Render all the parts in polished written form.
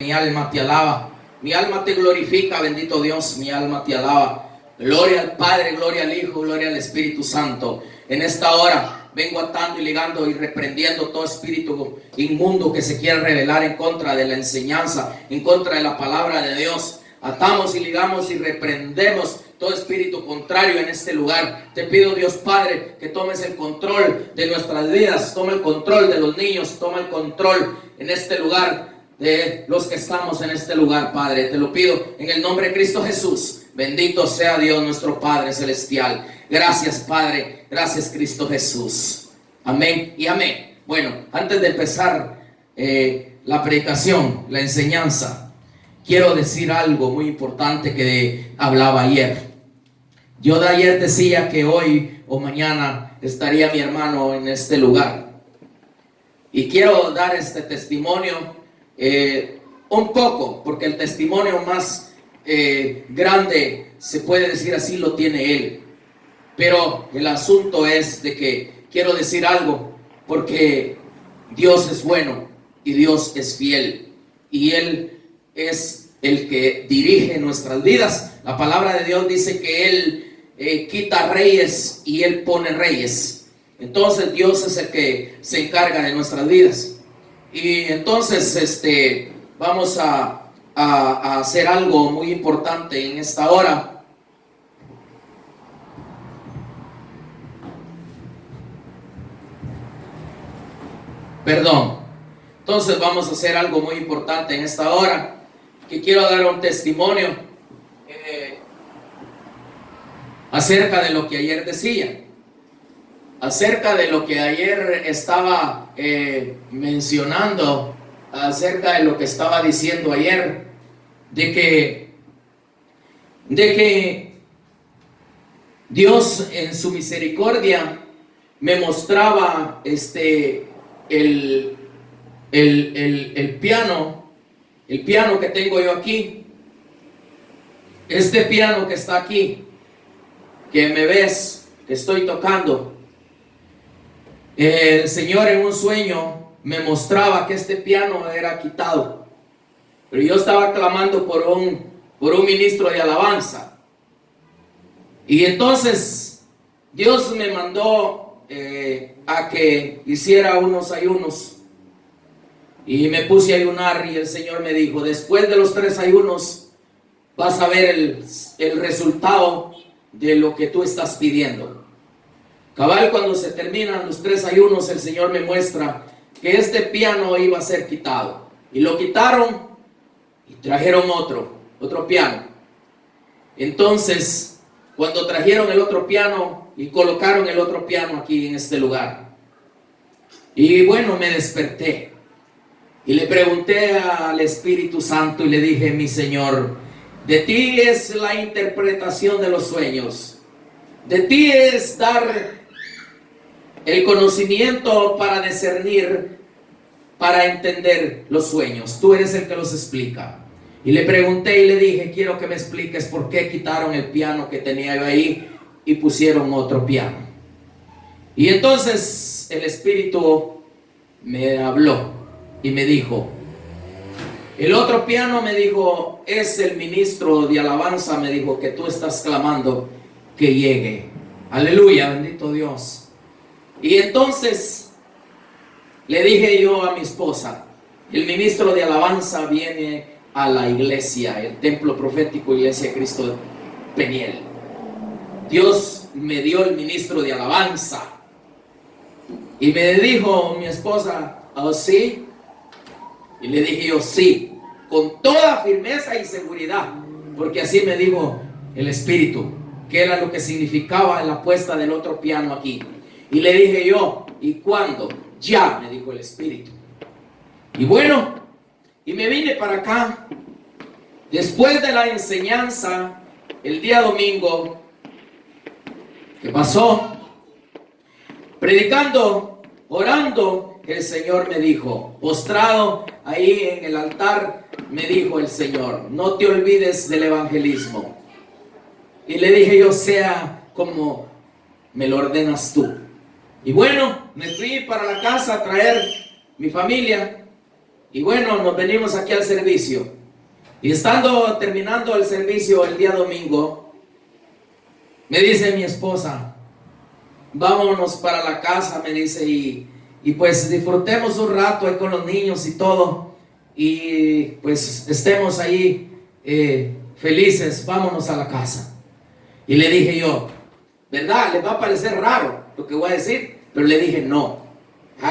Mi alma te alaba, mi alma te glorifica, bendito Dios, mi alma te alaba. Gloria al Padre, gloria al Hijo, gloria al Espíritu Santo. En esta hora vengo atando y ligando y reprendiendo todo espíritu inmundo que se quiera rebelar en contra de la enseñanza, en contra de la palabra de Dios. Atamos y ligamos y reprendemos todo espíritu contrario en este lugar. Te pido, Dios Padre, que tomes el control de nuestras vidas, toma el control de los niños, toma el control en este lugar, de los que estamos en este lugar, Padre. Te lo pido en el nombre de Cristo Jesús. Bendito sea Dios nuestro Padre Celestial. Gracias, Padre. Gracias, Cristo Jesús. Amén y amén. Bueno, antes de empezar la predicación, la enseñanza, quiero decir algo muy importante que hablaba ayer. Yo de ayer decía que hoy o mañana estaría mi hermano en este lugar. Y quiero dar este testimonio un poco, porque el testimonio más grande, se puede decir así, lo tiene él. Pero el asunto es de que quiero decir algo, porque Dios es bueno y Dios es fiel, y Él es el que dirige nuestras vidas. La palabra de Dios dice que Él quita reyes y Él pone reyes. Entonces Dios es el que se encarga de nuestras vidas. Y entonces vamos a hacer algo muy importante en esta hora. Perdón. Entonces vamos a hacer algo muy importante en esta hora, que quiero dar un testimonio acerca de lo que ayer decía. Acerca de lo que ayer estaba mencionando, acerca de lo que estaba diciendo ayer, de que Dios en su misericordia me mostraba el piano que tengo yo aquí, este piano que está aquí, que me ves, que estoy tocando. El Señor en un sueño me mostraba que este piano era quitado, pero yo estaba clamando por un ministro de alabanza, y entonces Dios me mandó a que hiciera unos ayunos, y me puse a ayunar, y el Señor me dijo: después de los 3 ayunos vas a ver el resultado de lo que tú estás pidiendo. Cabal, cuando se terminan los 3 ayunos, el Señor me muestra que este piano iba a ser quitado. Y lo quitaron y trajeron otro piano. Entonces, cuando trajeron el otro piano y colocaron el otro piano aquí en este lugar, y bueno, me desperté y le pregunté al Espíritu Santo y le dije: mi Señor, de ti es la interpretación de los sueños, de ti es dar el conocimiento para discernir, para entender los sueños. Tú eres el que los explica. Y le pregunté y le dije: quiero que me expliques por qué quitaron el piano que tenía yo ahí y pusieron otro piano. Y entonces el Espíritu me habló y me dijo: el otro piano, me dijo, es el ministro de alabanza, me dijo, que tú estás clamando que llegue. Aleluya, bendito Dios. Y entonces le dije yo a mi esposa: el ministro de alabanza viene a la iglesia, el templo profético Iglesia de Cristo de Peniel. Dios me dio el ministro de alabanza. Y me dijo mi esposa: ¿oh sí? Y le dije yo: sí, con toda firmeza y seguridad, porque así me dijo el Espíritu, que era lo que significaba la puesta del otro piano aquí. Y le dije yo: ¿y cuándo? Ya, me dijo el Espíritu. Y bueno, y me vine para acá. Después de la enseñanza, el día domingo, que pasó, predicando, orando, el Señor me dijo, postrado ahí en el altar, me dijo el Señor: no te olvides del evangelismo. Y le dije yo: sea como me lo ordenas tú. Y bueno, me fui para la casa a traer mi familia. Y bueno, nos venimos aquí al servicio. Y estando terminando el servicio el día domingo, me dice mi esposa, vámonos para la casa, me dice, y pues disfrutemos un rato ahí con los niños y todo, y pues estemos ahí felices, vámonos a la casa. Y le dije yo, ¿verdad? Les va a parecer raro lo que voy a decir, pero le dije no.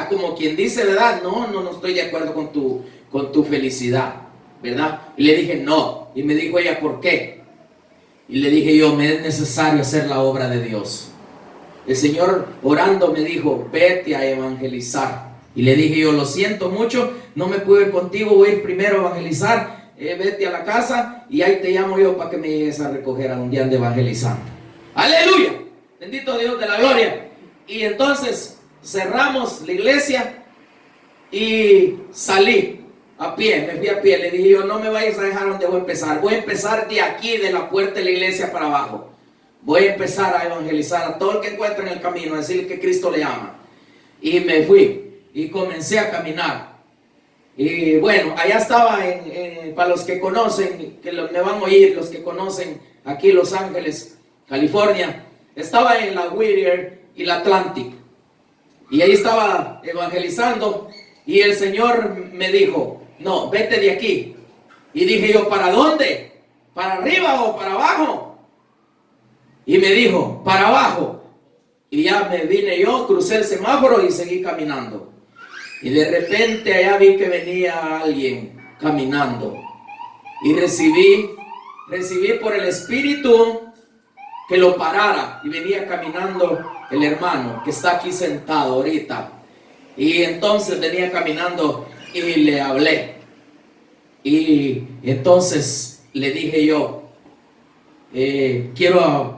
Como quien dice, ¿verdad? No estoy de acuerdo con tu felicidad, ¿verdad? Y le dije no. Y me dijo ella, ¿por qué? Y le dije yo, me es necesario hacer la obra de Dios. El Señor orando me dijo, vete a evangelizar. Y le dije yo, lo siento mucho, no me pude ir contigo, voy a ir primero a evangelizar, vete a la casa y ahí te llamo yo para que me llegues a recoger a donde ande evangelizando. ¡Aleluya! Bendito Dios de la gloria. Y entonces cerramos la iglesia y salí a pie, me fui a pie. Le dije yo, no me vayas a dejar donde voy a empezar. Voy a empezar de aquí, de la puerta de la iglesia para abajo. Voy a empezar a evangelizar a todo el que encuentre en el camino, a decirle que Cristo le ama. Y me fui y comencé a caminar. Y bueno, allá estaba, para los que conocen, que me van a oír, los que conocen aquí Los Ángeles, California, estaba en la Whittier y la Atlantic. Y ahí estaba evangelizando y el Señor me dijo, no, vete de aquí. Y dije yo, ¿para dónde? ¿Para arriba o para abajo? Y me dijo, para abajo. Y ya me vine yo, crucé el semáforo y seguí caminando. Y de repente allá vi que venía alguien caminando. Y recibí por el Espíritu que lo parara. Y venía caminando el hermano que está aquí sentado ahorita. Y entonces venía caminando y le hablé. Y entonces le dije yo, quiero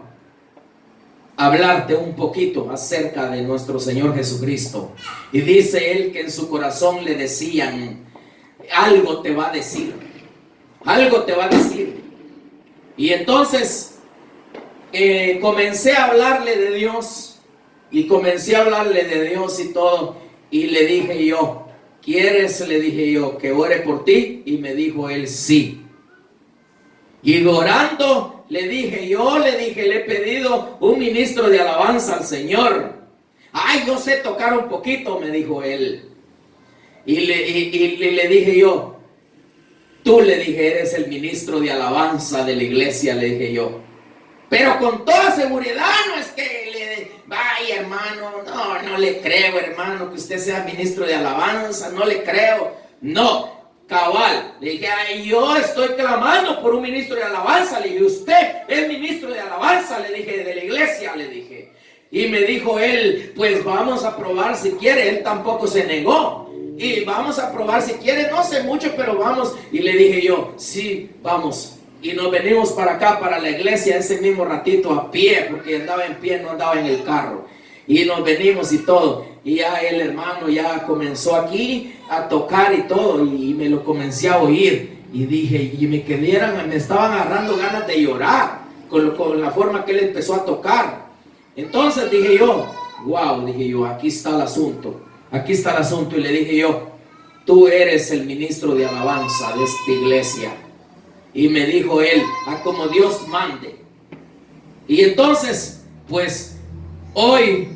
hablarte un poquito acerca de nuestro Señor Jesucristo. Y dice él que en su corazón le decían, algo te va a decir, algo te va a decir. Y entonces comencé a hablarle de Dios y comencé a hablarle de Dios y todo. Y le dije yo, ¿quieres? Le dije yo, que ore por ti. Y me dijo él, sí. Y orando, le dije, le he pedido un ministro de alabanza al Señor. Ay, yo sé tocar un poquito, me dijo él. Y le dije yo, tú, le dije, eres el ministro de alabanza de la iglesia, le dije yo. Pero con toda seguridad, no es que vaya, hermano, no le creo, hermano, que usted sea ministro de alabanza, no le creo. No. Cabal, le dije, ay, yo estoy clamando por un ministro de alabanza. Le dije, usted es ministro de alabanza, le dije, de la iglesia, le dije. Y me dijo él, pues vamos a probar si quiere. Él tampoco se negó. Y vamos a probar si quiere, no sé mucho, pero vamos. Y le dije yo, sí, vamos. Y nos venimos para acá, para la iglesia, ese mismo ratito a pie, porque andaba en pie, no andaba en el carro. Y nos venimos y todo. Y ya el hermano ya comenzó aquí a tocar y todo. Y me lo comencé a oír. Y dije, y me estaban agarrando ganas de llorar con la forma que él empezó a tocar. Entonces dije yo, wow, dije yo, aquí está el asunto. Aquí está el asunto. Y le dije yo, tú eres el ministro de alabanza de esta iglesia. Y me dijo él, como Dios mande. Y entonces, pues, hoy,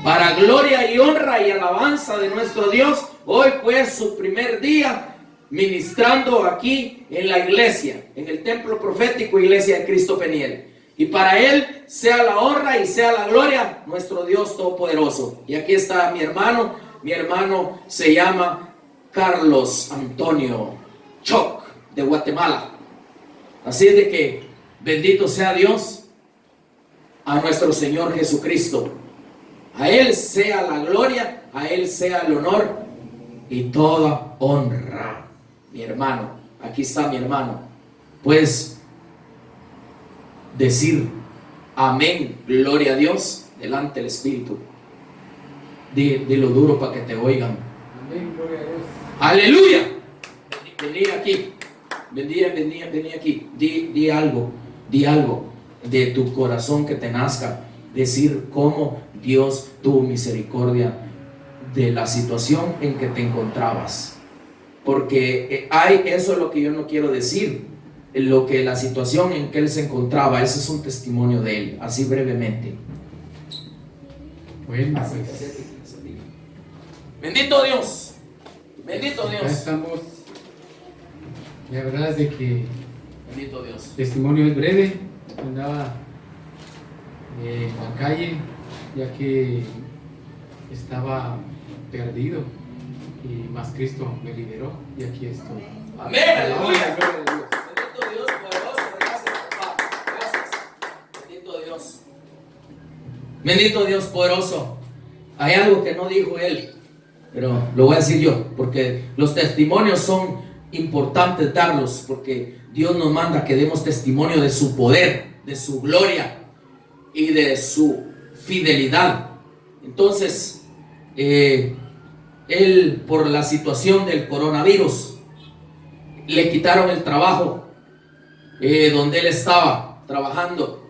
para gloria y honra y alabanza de nuestro Dios, hoy fue su primer día ministrando aquí en la iglesia, en el templo profético Iglesia de Cristo Peniel. Y para él sea la honra y sea la gloria, nuestro Dios Todopoderoso. Y aquí está mi hermano se llama Carlos Antonio Choc, de Guatemala. Así es de que bendito sea Dios, a nuestro Señor Jesucristo. A Él sea la gloria, a Él sea el honor y toda honra. Mi hermano, aquí está mi hermano. Puedes decir amén, gloria a Dios, delante del Espíritu. Dilo duro para que te oigan. Amén, gloria a Dios. Aleluya. Vení aquí. Vení aquí. Di algo de tu corazón que te nazca. Decir cómo Dios tuvo misericordia de la situación en que te encontrabas. porque hay, eso es lo que yo no quiero decir, lo que la situación en que él se encontraba, ese es un testimonio de él, así brevemente. Bueno, pues, bendito Dios, bendito Dios. Ya estamos. La verdad es de que Bendito Dios. el testimonio es breve. Andaba en la calle, ya que estaba perdido, y más Cristo me liberó, y aquí estoy. Amén, aleluya. Bendito Dios, poderoso. Gracias, papá. Gracias. Bendito Dios. Bendito Dios, poderoso. Hay algo que no dijo él, pero lo voy a decir yo, porque los testimonios son importantes darlos, porque Dios nos manda que demos testimonio de su poder, de su gloria y de su fidelidad. Entonces, él, por la situación del coronavirus, le quitaron el trabajo donde él estaba trabajando,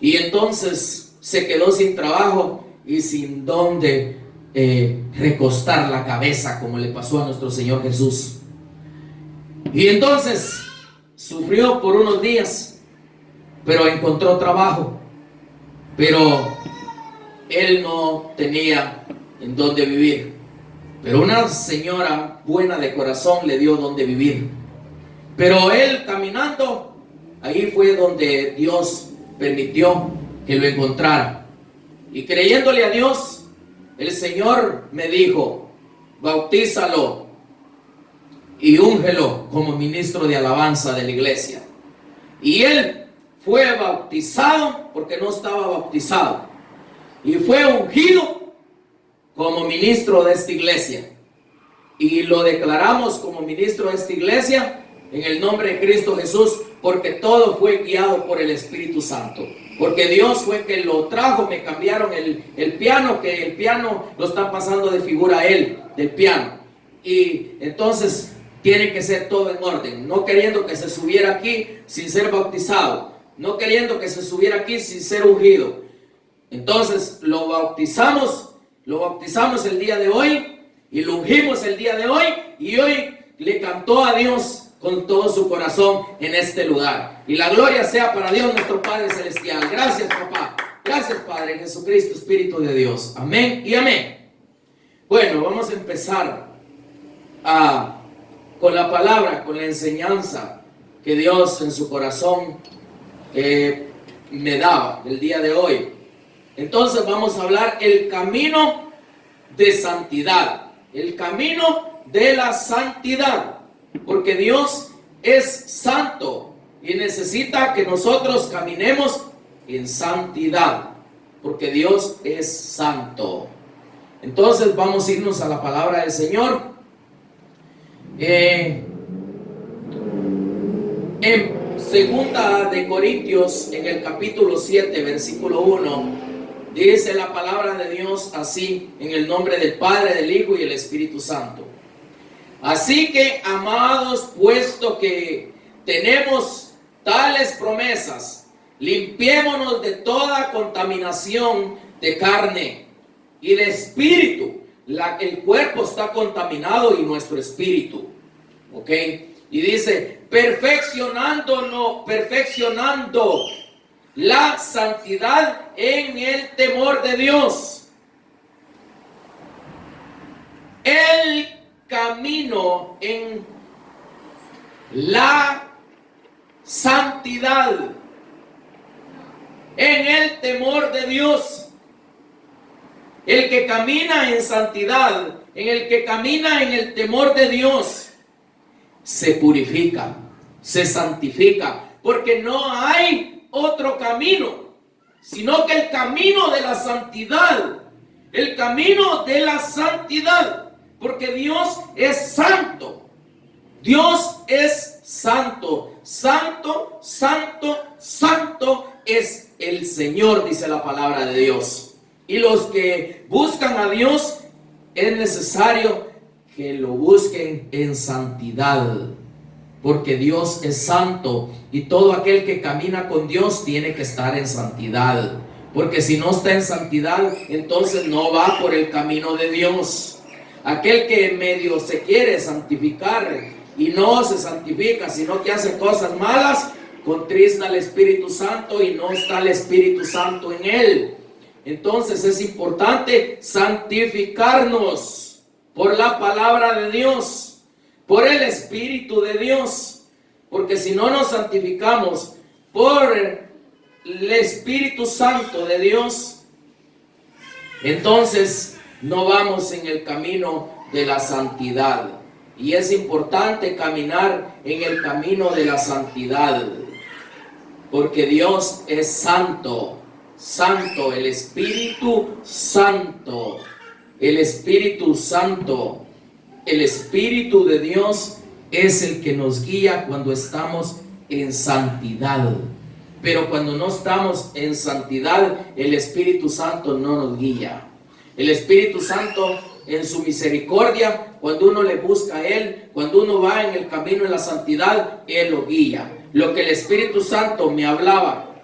y entonces se quedó sin trabajo y sin dónde recostar la cabeza, como le pasó a nuestro Señor Jesús. Y entonces sufrió por unos días, pero encontró trabajo, pero él no tenía en dónde vivir. Pero una señora buena de corazón le dio dónde vivir. Pero él caminando, ahí fue donde Dios permitió que lo encontrara. Y creyéndole a Dios, el Señor me dijo: bautízalo y úngelo como ministro de alabanza de la iglesia. Y él fue bautizado, porque no estaba bautizado, y fue ungido como ministro de esta iglesia, y lo declaramos como ministro de esta iglesia en el nombre de Cristo Jesús, porque todo fue guiado por el Espíritu Santo, porque Dios fue que lo trajo. Me cambiaron el piano, que el piano lo están pasando de figura a él, del piano, y entonces tiene que ser todo en orden, no queriendo que se subiera aquí sin ser bautizado, no queriendo que se subiera aquí sin ser ungido. Entonces lo bautizamos el día de hoy, y lo ungimos el día de hoy, y hoy le cantó a Dios con todo su corazón en este lugar. Y la gloria sea para Dios nuestro Padre Celestial. Gracias, papá. Gracias, Padre Jesucristo, Espíritu de Dios. Amén y amén. Bueno, vamos a empezar con la palabra, con la enseñanza que Dios en su corazón me daba el día de hoy. Entonces vamos a hablar el camino de santidad, el camino de la santidad, porque Dios es santo y necesita que nosotros caminemos en santidad, porque Dios es santo. Entonces vamos a irnos a la palabra del Señor. En segunda de Corintios, en el capítulo 7, versículo 1, dice la palabra de Dios así, en el nombre del Padre, del Hijo y del Espíritu Santo. Así que, amados, puesto que tenemos tales promesas, limpiémonos de toda contaminación de carne y de espíritu. El cuerpo está contaminado y nuestro espíritu, ¿ok? Y dice, perfeccionando la santidad en el temor de Dios. El camino en la santidad, en el temor de Dios. El que camina en santidad, en el que camina en el temor de Dios, se purifica, se santifica, porque no hay otro camino, sino que el camino de la santidad, el camino de la santidad, porque Dios es santo, Dios es santo, santo, santo, santo es el Señor, dice la palabra de Dios. Y los que buscan a Dios, es necesario que lo busquen en santidad, porque Dios es santo, y todo aquel que camina con Dios tiene que estar en santidad, porque si no está en santidad, entonces no va por el camino de Dios. aquel que medio se quiere santificar y no se santifica, sino que hace cosas malas, contrista al Espíritu Santo y no está el Espíritu Santo en él. Entonces es importante santificarnos por la palabra de Dios, por el Espíritu de Dios, porque si no nos santificamos por el Espíritu Santo de Dios, entonces no vamos en el camino de la santidad. Y es importante caminar en el camino de la santidad, porque Dios es santo, santo, el Espíritu Santo, el Espíritu Santo, el Espíritu de Dios es el que nos guía cuando estamos en santidad. Pero cuando no estamos en santidad, el Espíritu Santo no nos guía. El Espíritu Santo, en su misericordia, cuando uno le busca a Él, cuando uno va en el camino de la santidad, Él lo guía. Lo que el Espíritu Santo me hablaba,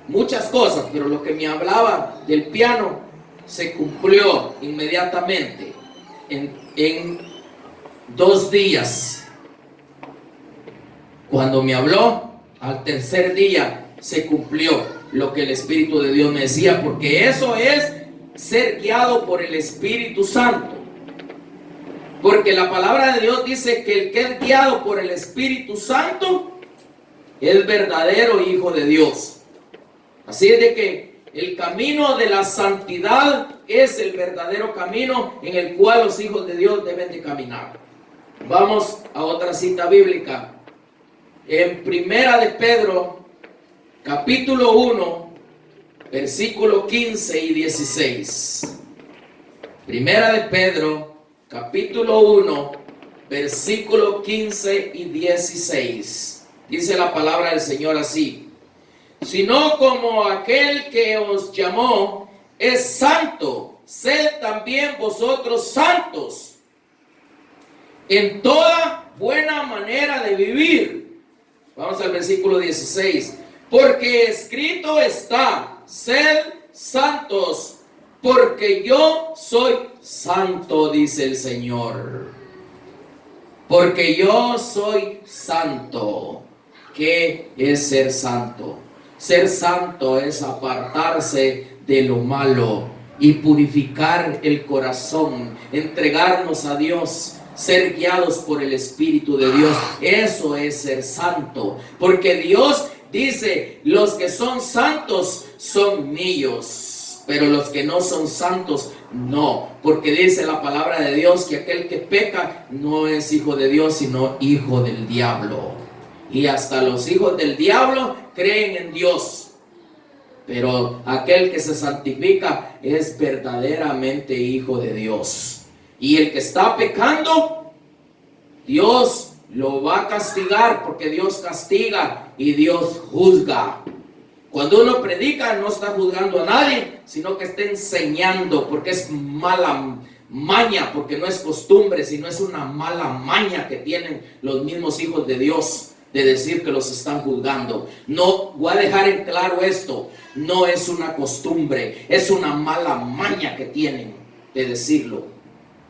muchas cosas, pero lo que me hablaba del piano se cumplió inmediatamente en 2 días. Cuando me habló, al tercer día se cumplió lo que el Espíritu de Dios me decía, porque eso es ser guiado por el Espíritu Santo. Porque la palabra de Dios dice que el que es guiado por el Espíritu Santo es verdadero hijo de Dios. Así es de que el camino de la santidad es el verdadero camino en el cual los hijos de Dios deben de caminar. Vamos a otra cita bíblica. En Primera de Pedro, capítulo 1, versículo 15 y 16. Primera de Pedro, capítulo 1, versículo 15 y 16. Dice la palabra del Señor así: sino como aquel que os llamó es santo, sed también vosotros santos en toda buena manera de vivir. Vamos al versículo 16. Porque escrito está: sed santos, porque yo soy santo, dice el Señor. Porque yo soy santo. ¿Qué es ser santo? Ser santo es apartarse de lo malo y purificar el corazón, entregarnos a Dios, ser guiados por el Espíritu de Dios. Eso es ser santo, porque Dios dice: los que son santos son míos, pero los que no son santos no, porque dice la palabra de Dios que aquel que peca no es hijo de Dios, sino hijo del diablo. Y hasta los hijos del diablo creen en Dios, pero aquel que se santifica es verdaderamente hijo de Dios. Y el que está pecando, Dios lo va a castigar, porque Dios castiga y Dios juzga. Cuando uno predica, no está juzgando a nadie, sino que está enseñando, porque es mala maña, porque no es costumbre, sino es una mala maña que tienen los mismos hijos de Dios, de decir que los están juzgando. No, voy a dejar en claro esto: no es una costumbre, es una mala maña que tienen de decirlo.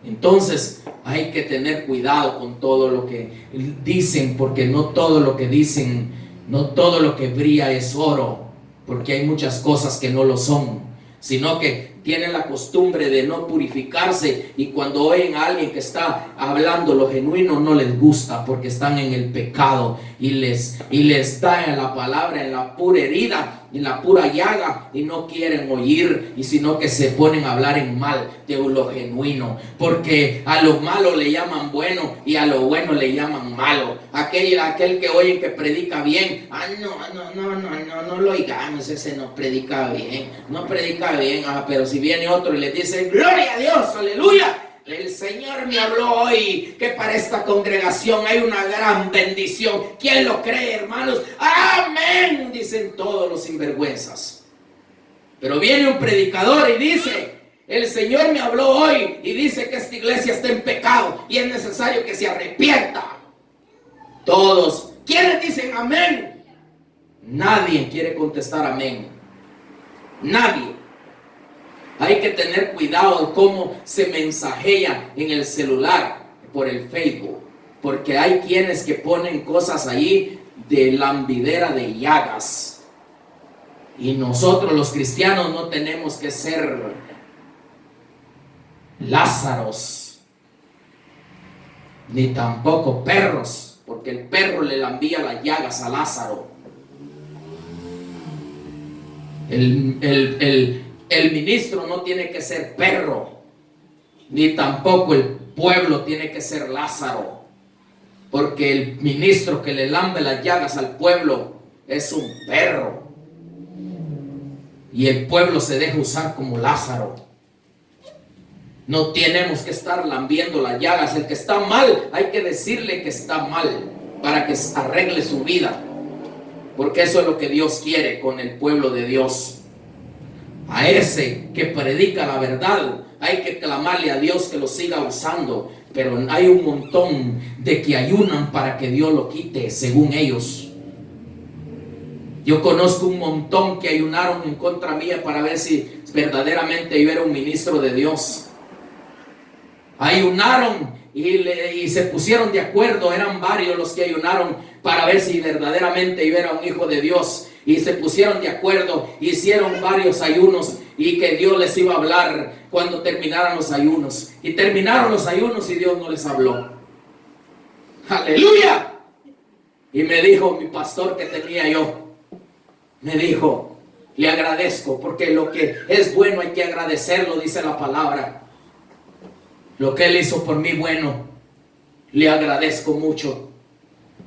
Entonces hay que tener cuidado con todo lo que dicen, porque no todo lo que dicen, no todo lo que brilla es oro, porque hay muchas cosas que no lo son, sino que tienen la costumbre de no purificarse, y cuando oyen a alguien que está hablando lo genuino no les gusta, porque están en el pecado y les da en la palabra, en la pura herida, en la pura llaga, y no quieren oír, y sino que se ponen a hablar en mal de lo genuino, porque a lo malo le llaman bueno y a lo bueno le llaman malo. Aquel que oye que predica bien, no lo oigamos, ese no predica bien, pero si viene otro y le dice: gloria a Dios, aleluya, el Señor me habló hoy que para esta congregación hay una gran bendición. ¿Quién lo cree, hermanos? Amén, dicen todos los sinvergüenzas. Pero viene un predicador y dice: el Señor me habló hoy y dice que esta iglesia está en pecado y es necesario que se arrepienta. Todos, ¿quiénes dicen amén? Nadie quiere contestar amén. Nadie. Hay que tener cuidado de cómo se mensajea en el celular por el Facebook, porque hay quienes que ponen cosas ahí de lambidera de llagas. Y nosotros los cristianos no tenemos que ser Lázaros, ni tampoco perros, porque el perro le lambía las llagas a Lázaro. El ministro no tiene que ser perro, ni tampoco el pueblo tiene que ser Lázaro, porque el ministro que le lambe las llagas al pueblo es un perro, y el pueblo se deja usar como Lázaro. No tenemos que estar lambiendo las llagas. El que está mal, hay que decirle que está mal para que arregle su vida, porque eso es lo que Dios quiere con el pueblo de Dios. A ese que predica la verdad hay que clamarle a Dios que lo siga usando, pero hay un montón de que ayunan para que Dios lo quite, según ellos. Yo conozco un montón que ayunaron en contra mía para ver si verdaderamente yo era un ministro de Dios. Ayunaron y se pusieron de acuerdo, eran varios los que ayunaron para ver si verdaderamente yo era un hijo de Dios. Y se pusieron de acuerdo, hicieron varios ayunos y que Dios les iba a hablar cuando terminaran los ayunos. Y terminaron los ayunos y Dios no les habló. ¡Aleluya! Y me dijo mi pastor que tenía yo, me dijo, le agradezco, porque lo que es bueno hay que agradecerlo, dice la palabra. Lo que Él hizo por mí bueno, le agradezco mucho.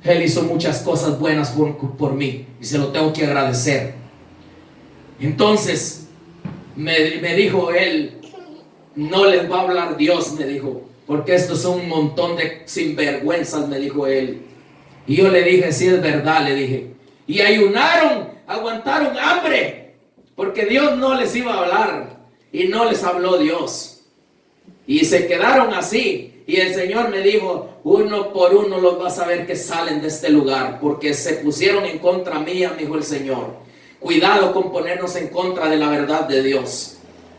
Él hizo muchas cosas buenas por mí y se lo tengo que agradecer. Entonces me dijo él, no les va a hablar Dios, me dijo, porque estos son un montón de sinvergüenzas, me dijo él. Y yo le dije, sí es verdad, le dije. Y ayunaron, aguantaron hambre, porque Dios no les iba a hablar y no les habló Dios. Y se quedaron así. Y el Señor me dijo, uno por uno los vas a ver que salen de este lugar, porque se pusieron en contra mía, me dijo el Señor. Cuidado con ponernos en contra de la verdad de Dios,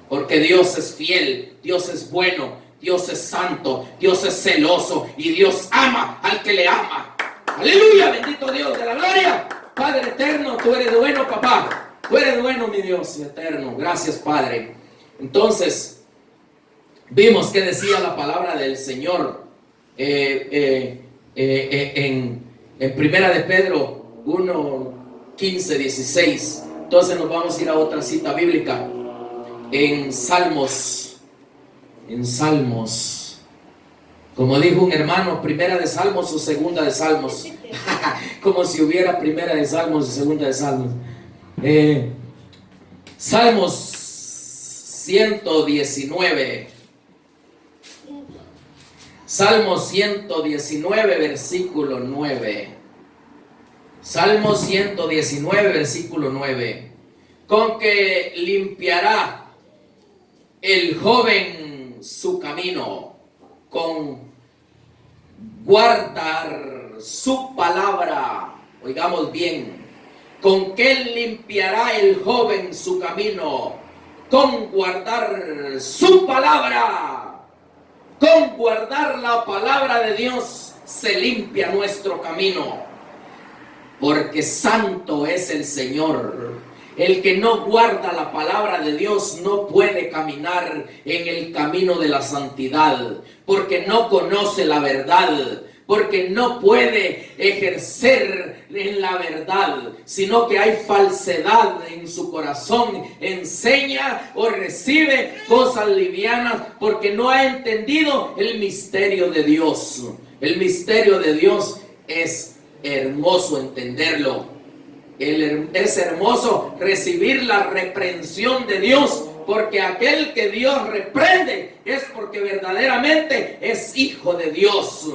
porque Dios es fiel, Dios es bueno, Dios es santo, Dios es celoso y Dios ama al que le ama. Aleluya, bendito Dios de la gloria. Padre eterno, tú eres bueno, papá. Tú eres bueno, mi Dios eterno. Gracias, Padre. Entonces vimos que decía la palabra del Señor en Primera de Pedro 1, 15, 16. Entonces nos vamos a ir a otra cita bíblica en Salmos, como dijo un hermano, Primera de Salmos o Segunda de Salmos. Como si hubiera Primera de Salmos y Segunda de Salmos. Salmos 119. Salmo 119, versículo 9. Salmo 119, versículo 9. Con que limpiará el joven su camino, con guardar su palabra. Oigamos bien. Con que limpiará el joven su camino, con guardar su palabra. Con guardar la palabra de Dios se limpia nuestro camino, porque santo es el Señor. El que no guarda la palabra de Dios no puede caminar en el camino de la santidad, porque no conoce la verdad, porque no puede ejercer en la verdad, sino que hay falsedad en su corazón, enseña o recibe cosas livianas porque no ha entendido el misterio de Dios. El misterio de Dios es hermoso entenderlo. Es hermoso recibir la reprensión de Dios, porque aquel que Dios reprende es porque verdaderamente es hijo de Dios.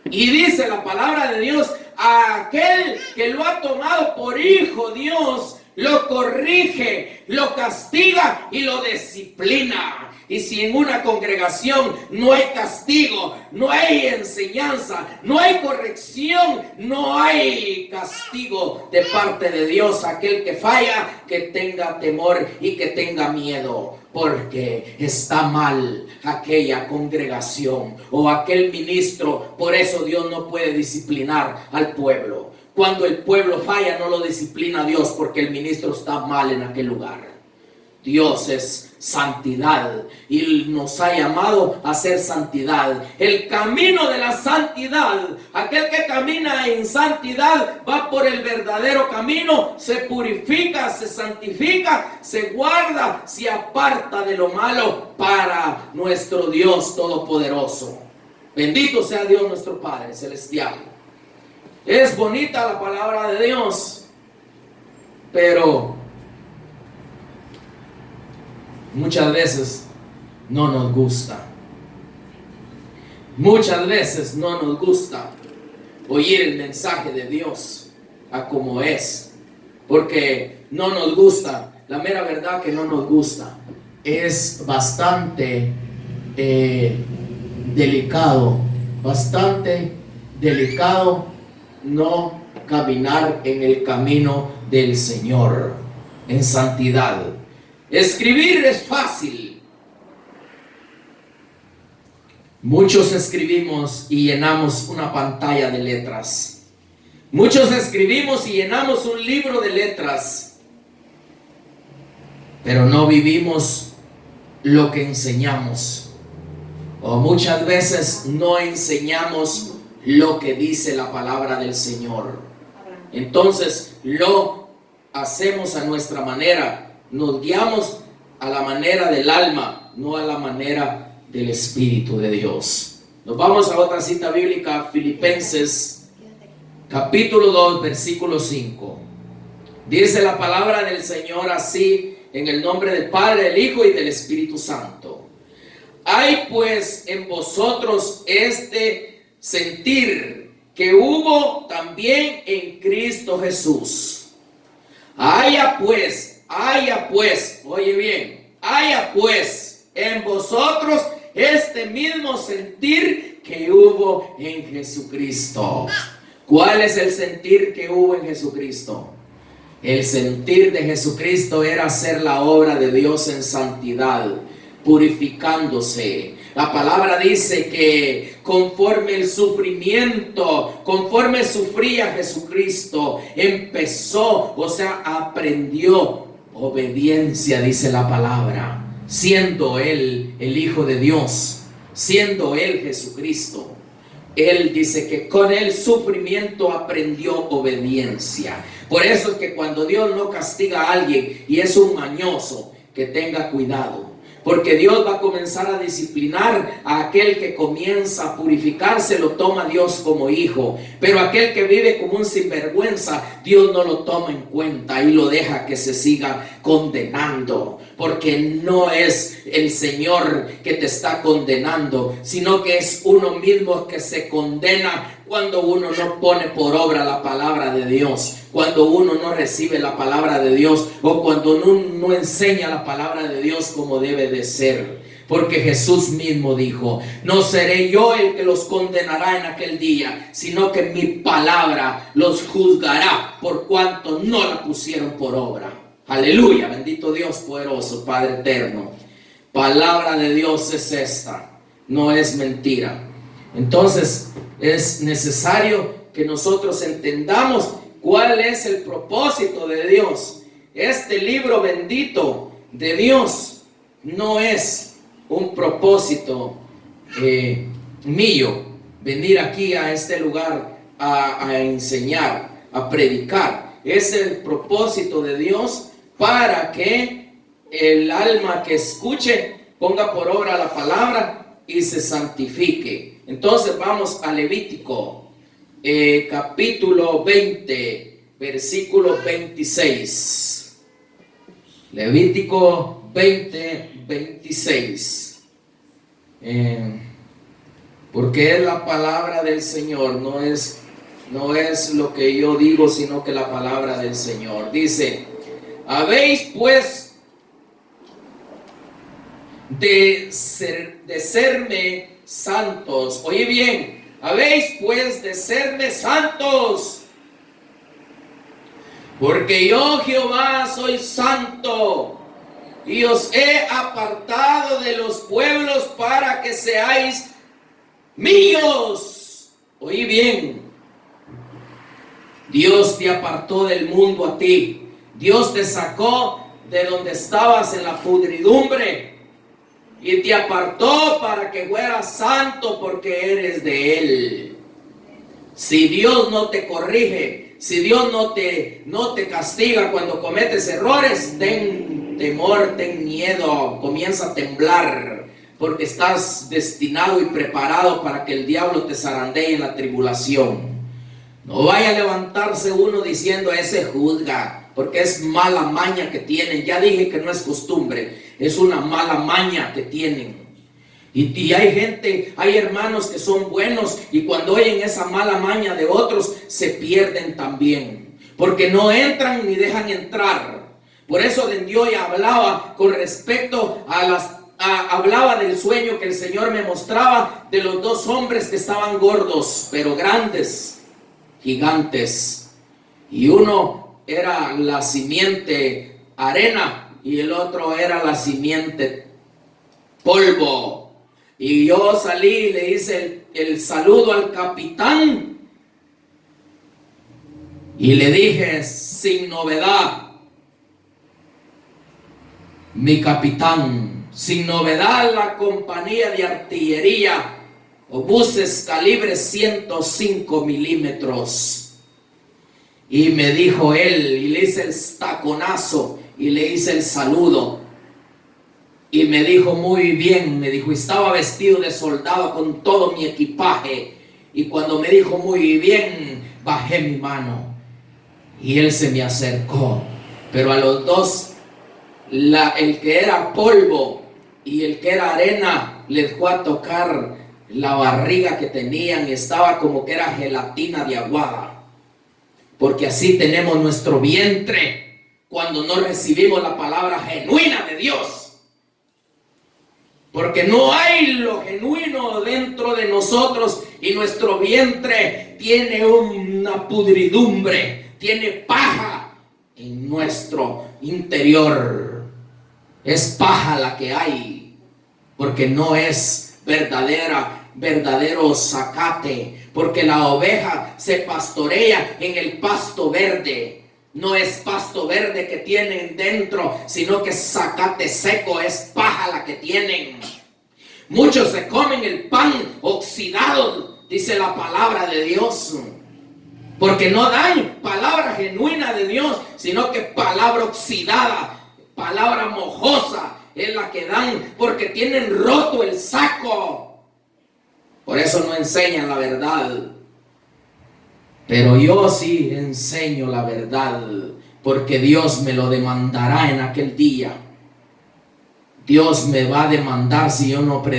Y dice la palabra de Dios, a aquel que lo ha tomado por hijo Dios, lo corrige, lo castiga y lo disciplina. Y si en una congregación no hay castigo, no hay enseñanza, no hay corrección, no hay castigo de parte de Dios, aquel que falla, que tenga temor y que tenga miedo. porque está mal aquella congregación o aquel ministro. Por eso Dios no puede disciplinar al pueblo. Cuando el pueblo falla, no lo disciplina Dios porque el ministro está mal en aquel lugar. Dios es santidad y nos ha llamado a ser santidad. El camino de la santidad, aquel que camina en santidad va por el verdadero camino, se purifica, se santifica, se guarda, se aparta de lo malo para nuestro Dios todopoderoso. Bendito sea Dios nuestro Padre celestial. Es bonita la palabra de Dios, pero muchas veces no nos gusta. Muchas veces no nos gusta oír el mensaje de Dios a como es, porque no nos gusta. La mera verdad que no nos gusta. Es bastante delicado no caminar en el camino del Señor en santidad. Escribir es fácil. Muchos escribimos y llenamos una pantalla de letras. Muchos escribimos y llenamos un libro de letras, pero no vivimos lo que enseñamos. O muchas veces no enseñamos lo que dice la palabra del Señor. Entonces lo hacemos a nuestra manera. Nos guiamos a la manera del alma, no a la manera del Espíritu de Dios. Nos vamos a otra cita bíblica, Filipenses capítulo 2, versículo 5. Dice la palabra del Señor así, en el nombre del Padre, del Hijo y del Espíritu Santo. Hay pues en vosotros este sentir que hubo también en Cristo Jesús. Haya pues, oye bien, haya pues en vosotros este mismo sentir que hubo en Jesucristo. ¿Cuál es el sentir que hubo en Jesucristo? El sentir de Jesucristo era hacer la obra de Dios en santidad, purificándose. La palabra dice que conforme el sufrimiento, conforme sufría Jesucristo, empezó, o sea, aprendió obediencia, dice la palabra, siendo Él el Hijo de Dios, siendo Él Jesucristo. Él dice que con el sufrimiento aprendió obediencia. Por eso es que cuando Dios no castiga a alguien y es un mañoso, que tenga cuidado. Porque Dios va a comenzar a disciplinar a aquel que comienza a purificarse, lo toma Dios como hijo. Pero aquel que vive como un sinvergüenza, Dios no lo toma en cuenta y lo deja que se siga condenando. Porque no es el Señor que te está condenando, sino que es uno mismo que se condena cuando uno no pone por obra la palabra de Dios, cuando uno no recibe la palabra de Dios o cuando uno no enseña la palabra de Dios como debe de ser. Porque Jesús mismo dijo: no seré yo el que los condenará en aquel día, sino que mi palabra los juzgará por cuanto no la pusieron por obra. Aleluya, bendito Dios poderoso, Padre eterno. Palabra de Dios es esta, no es mentira. Entonces es necesario que nosotros entendamos cuál es el propósito de Dios. Este libro bendito de Dios no es un propósito mío, venir aquí a este lugar a enseñar, a predicar. Es el propósito de Dios para que el alma que escuche ponga por obra la palabra y se santifique. Entonces vamos a Levítico capítulo 20, versículo 26. Levítico 20, 26. Porque es la palabra del Señor, no es lo que yo digo, sino que la palabra del Señor. Dice: habéis pues de serme santos. Oye bien, habéis pues de serme santos, porque yo Jehová soy santo. y os he apartado de los pueblos para que seáis míos. Oí bien. Dios te apartó del mundo a ti. Dios te sacó de donde estabas en la pudridumbre y te apartó para que fueras santo porque eres de Él. Si Dios no te corrige, si Dios no te castiga cuando cometes errores, ten temor, ten miedo, comienza a temblar, porque estás destinado y preparado para que el diablo te zarandee en la tribulación. No vaya a levantarse uno diciendo ese juzga, porque es mala maña que tienen. Ya dije que no es costumbre, es una mala maña que tienen. Y hay gente, hay hermanos que son buenos y cuando oyen esa mala maña de otros se pierden también, porque no entran ni dejan entrar. Por eso Dios ya hablaba con respecto hablaba del sueño que el Señor me mostraba de los dos hombres que estaban gordos, pero grandes, gigantes. Y uno era la simiente arena y el otro era la simiente polvo. Y yo salí y le hice el saludo al capitán y le dije: sin novedad, mi capitán, sin novedad la compañía de artillería, obuses calibre 105 milímetros. Y me dijo él, y le hice el taconazo y le hice el saludo. Y me dijo: muy bien, me dijo, estaba vestido de soldado con todo mi equipaje. Y cuando me dijo muy bien, bajé mi mano y él se me acercó. Pero a los dos, el que era polvo y el que era arena, les fue a tocar la barriga que tenían y estaba como que era gelatina de aguada. Porque así tenemos nuestro vientre cuando no recibimos la palabra genuina de Dios. Porque no hay lo genuino dentro de nosotros y nuestro vientre tiene una pudridumbre, tiene paja en nuestro interior. Es paja la que hay, porque no es verdadero zacate, porque la oveja se pastorea en el pasto verde. No es pasto verde que tienen dentro, sino que es zacate seco, es paja la que tienen. Muchos se comen el pan oxidado, dice la palabra de Dios, porque no dan palabra genuina de Dios, sino que palabra oxidada, palabra mojosa es la que dan, porque tienen roto el saco. Por eso no enseñan la verdad. Pero yo sí enseño la verdad, porque Dios me lo demandará en aquel día. Dios me va a demandar si yo no predico.